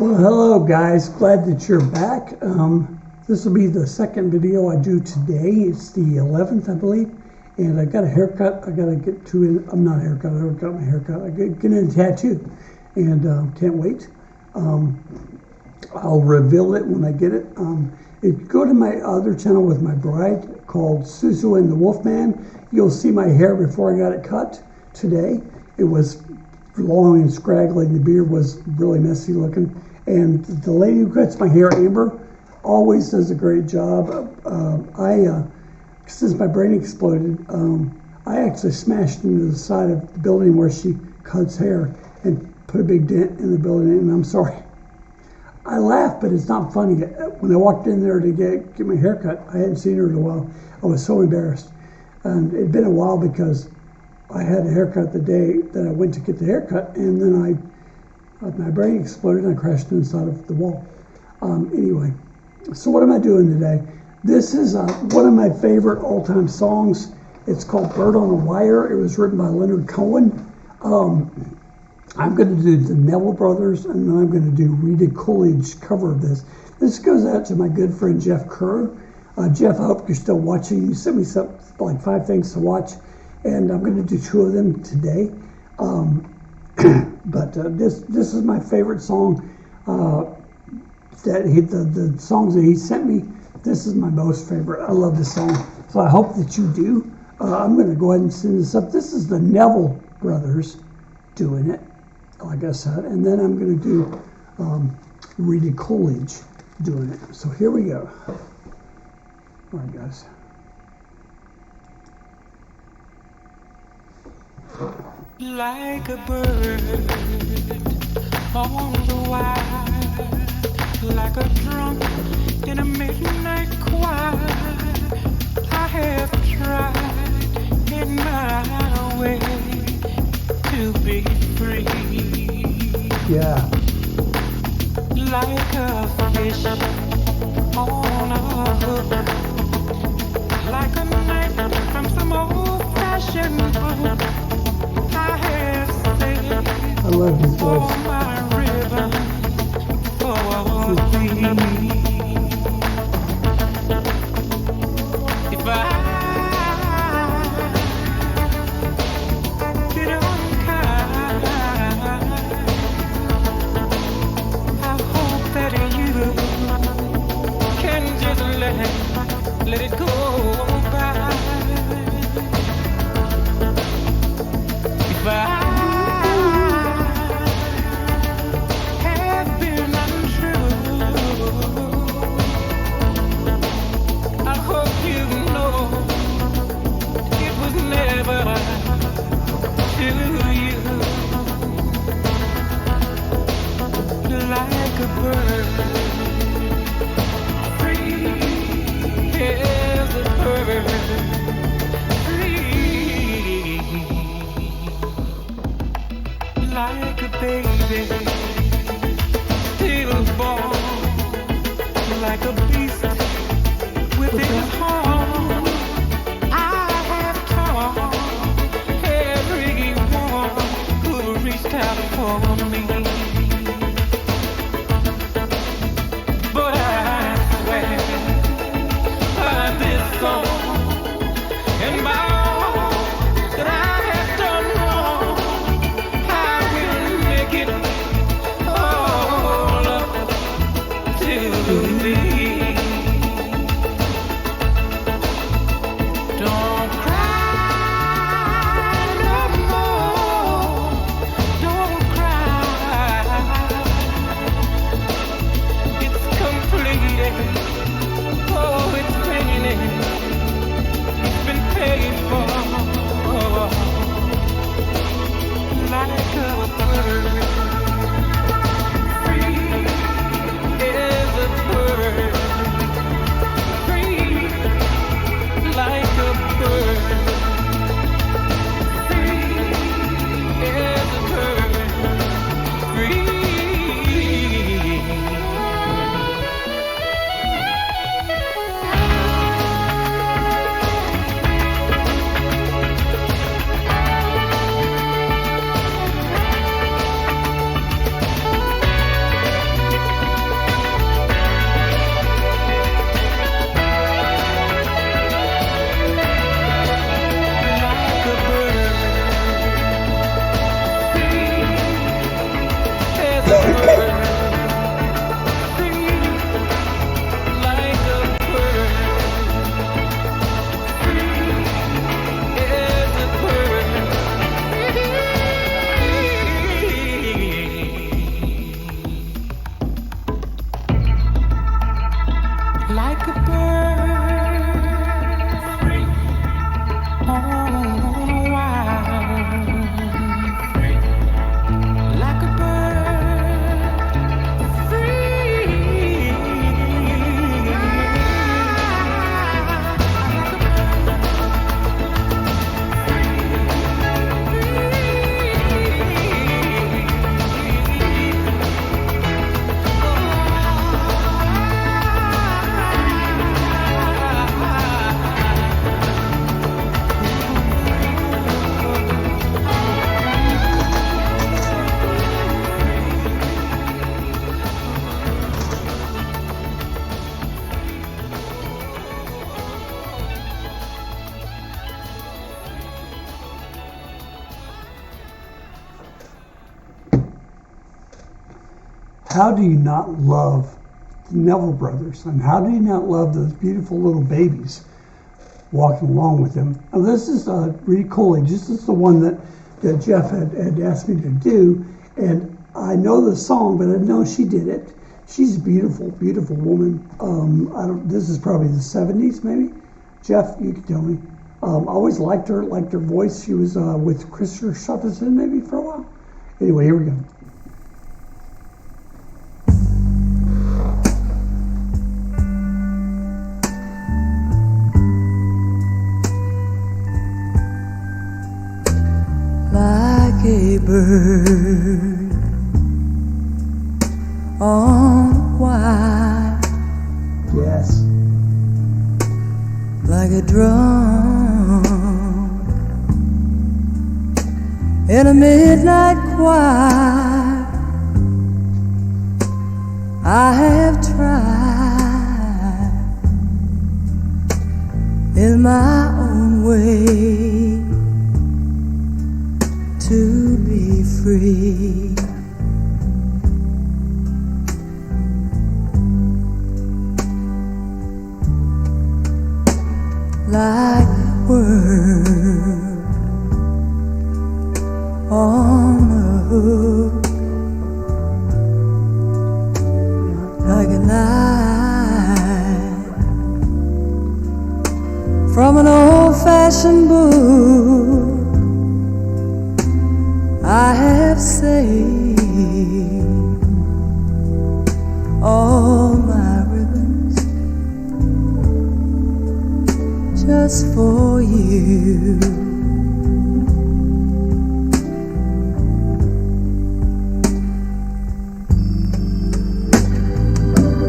Well, hello guys, glad that you're back. This will be the second video I do today. It's the 11th, I believe, and I got a haircut. I gotta get to it. I'm not a haircut. I already got my haircut. I get a tattoo, and can't wait. I'll reveal it when I get it. Go to my other channel with my bride called Suzu and the Wolfman. You'll see my hair before I got it cut today. It was long and scraggly. The beard was really messy looking. And the lady who cuts my hair, Amber, always does a great job. Since my brain exploded, I actually smashed into the side of the building where she cuts hair and put a big dent in the building, and I'm sorry. I laugh, but it's not funny. When I walked in there to get my hair cut, I hadn't seen her in a while. I was so embarrassed. And it'd been a while because I had a haircut the day that I went to get the haircut, and then my brain exploded and I crashed inside of the wall. Anyway, so what am I doing today? This is one of my favorite all-time songs. It's called Bird on a Wire. It was written by Leonard Cohen. I'm going to do the Neville brothers, and then I'm going to do Rita Coolidge cover of this. This goes out to my good friend Jeff Kerr. Jeff, I hope you're still watching. You sent me like 5 things to watch, and I'm going to do 2 of them today. But this is my favorite song. The songs that he sent me, this is my most favorite. I love this song, so I hope that you do. I'm going to go ahead and send this up. This is the Neville brothers doing it, like I said, and then I'm going to do Rita Coolidge doing it. So here we go. All right, guys. Like a bird on the wire, like a drum in a midnight choir, I have tried in my way to be free. Yeah. Like a fish on a hook, like a knife from some old-fashioned book. I love his voice. For my ribbon, for thee. If I get unkind, I hope that you can just let it go by. If I have been untrue, I hope you know it was never to you. Like a bird, free as a bird. Like a baby, stillborn, like a beast with his horn. I have torn everyone who reached out for me, but I swear by this song and by all that I have done wrong, all up to thee. how do you not love the Neville brothers? And how do you not love those beautiful little babies walking along with him? Now, this is Rita Coolidge. This is the one that Jeff had asked me to do. And I know the song, but I didn't know she did it. She's a beautiful, beautiful woman. This is probably the 70s, maybe. Jeff, you can tell me. I always liked her voice. She was with Christopher Shutterson maybe for a while. Anyway, here we go. Like a bird on wire. Yes. Like a drum in a midnight choir. I have tried in my own way to be free. Like a worm on the hook, like a knife from an old-fashioned book. I have saved all my ribbons just for you.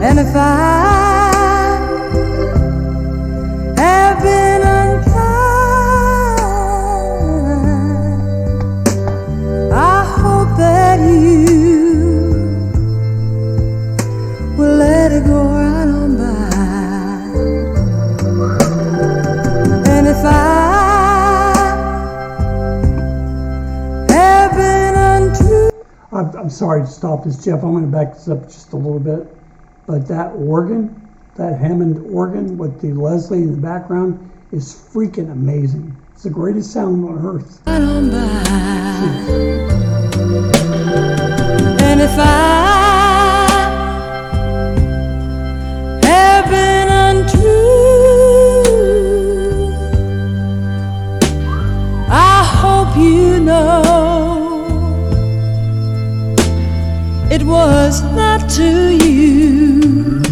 And if I have been unkind, I hope that you will let it go right on by. And if I have been untrue, I'm sorry to stop this, Jeff. I'm going to back this up just a little bit. But that organ, that Hammond organ with the Leslie in the background is freaking amazing. It's the greatest sound on earth. right on by. And if I have been untrue, I hope you know it was not to you.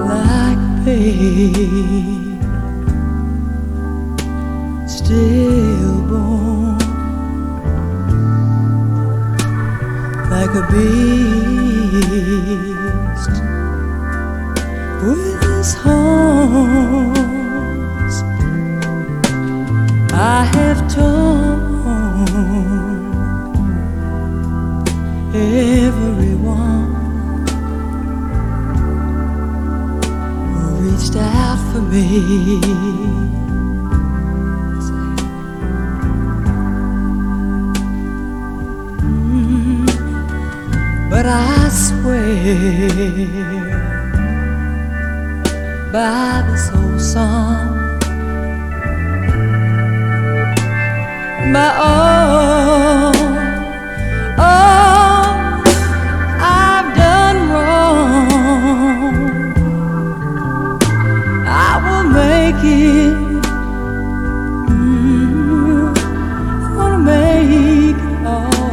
Like babe, stillborn, like a beast with his horns. I have torn everyone who reached out for me. But I swear by this old song, by all I've done wrong, I will make it. Gonna make it all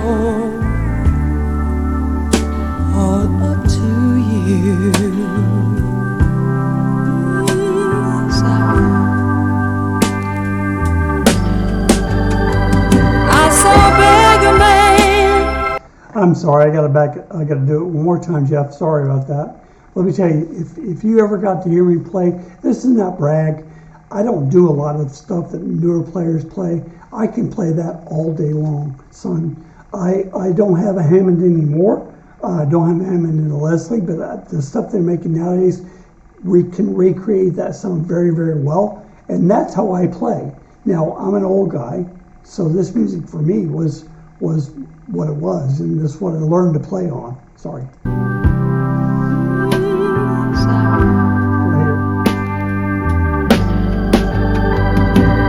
up to you. I saw a beggar man. I'm sorry, I got to do it one more time, Jeff. Sorry about that. Let me tell you, if you ever got to hear me play, this is not brag. I don't do a lot of stuff that newer players play. I can play that all day long, son. I don't have a Hammond anymore. I don't have a Hammond in a Leslie, but the stuff they're making nowadays, we can recreate that sound very, very well. And that's how I play. Now, I'm an old guy, so this music for me was was what it was, and this is what I learned to play on. Sorry.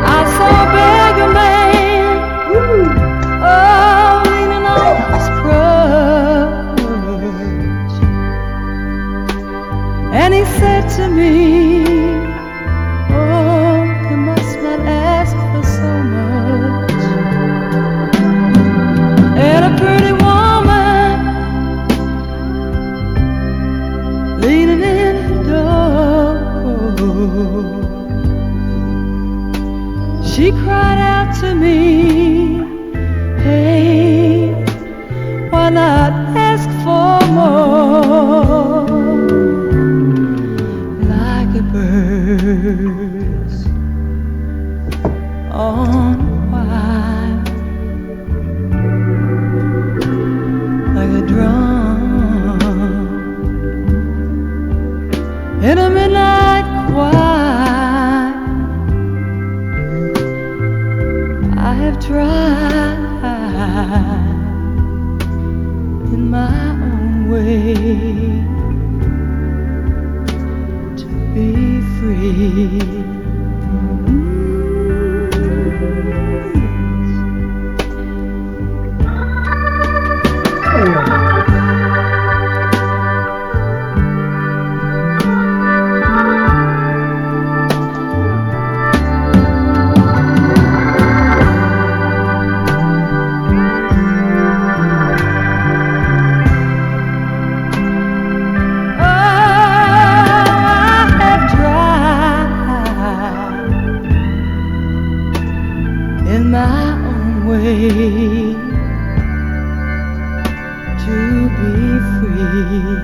I saw a beggar man, oh, leaning on his crutch, and he said to me, oh, you must not ask for so much. And a pretty woman leaning in the door, she cried out to me, hey, why not ask for more? Like a bird's on wire, like a drum in a midnight choir. I have tried in my own way to be free. In my own way to be free,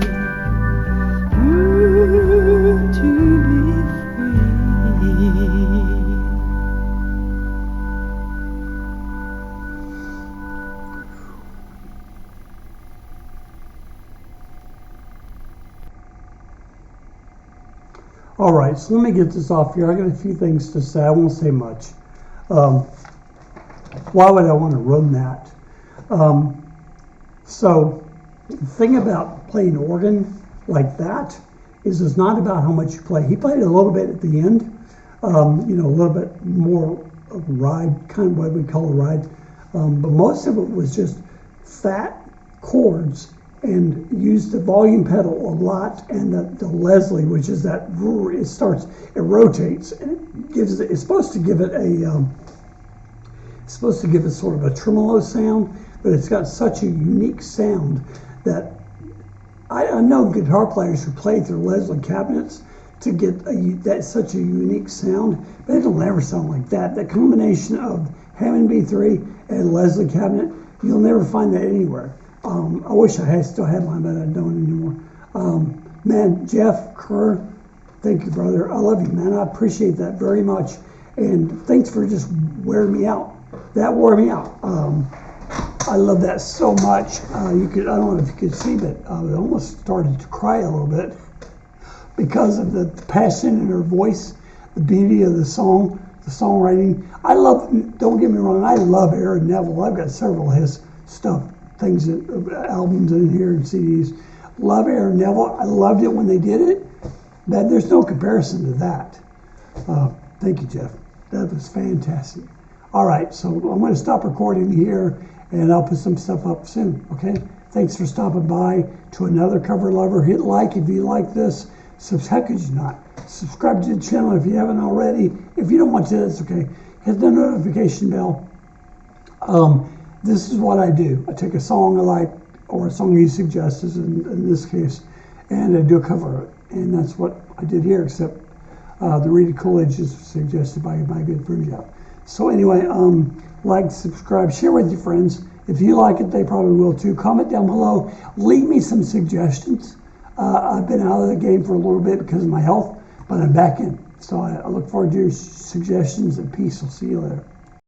to be free. All right, so let me get this off here. I got a few things to say. I won't say much. Why would I want to run that? So the thing about playing organ like that is it's not about how much you play. He played a little bit at the end, a little bit more of a ride, kind of what we call a ride. But most of it was just fat chords and used the volume pedal a lot, and the Leslie, which is that it rotates and it gives it. It's supposed to give it sort of a tremolo sound, but it's got such a unique sound that I know guitar players who play through Leslie cabinets to get that's such a unique sound, but it'll never sound like that. That combination of Hammond B3 and Leslie cabinet, you'll never find that anywhere. I wish I still had mine, but I don't anymore. Man, Jeff Kerr, thank you, brother. I love you, man. I appreciate that very much. And thanks for just wearing me out. That wore me out. I love that so much. I don't know if you could see, but I almost started to cry a little bit because of the passion in her voice, the beauty of the song, the songwriting. Don't get me wrong, I love Aaron Neville. I've got several of his albums in here and CDs. Love Aaron Neville. I loved it when they did it. There's no comparison to that. Thank you, Jeff. That was fantastic. All right, so I'm going to stop recording here, and I'll put some stuff up soon, okay? Thanks for stopping by to Another Cover Lover. Hit like if you like this. How could you not? Subscribe to the channel if you haven't already. If you don't want to, that's okay. Hit the notification bell. This is what I do. I take a song I like, or a song he suggests, in this case, and I do a cover of it. And that's what I did here, except the Rita Coolidge is suggested by my good friend Jeff. So anyway, like, subscribe, share with your friends. If you like it, they probably will too. Comment down below. Leave me some suggestions. I've been out of the game for a little bit because of my health, but I'm back in. So I look forward to your suggestions, and peace. I'll see you later.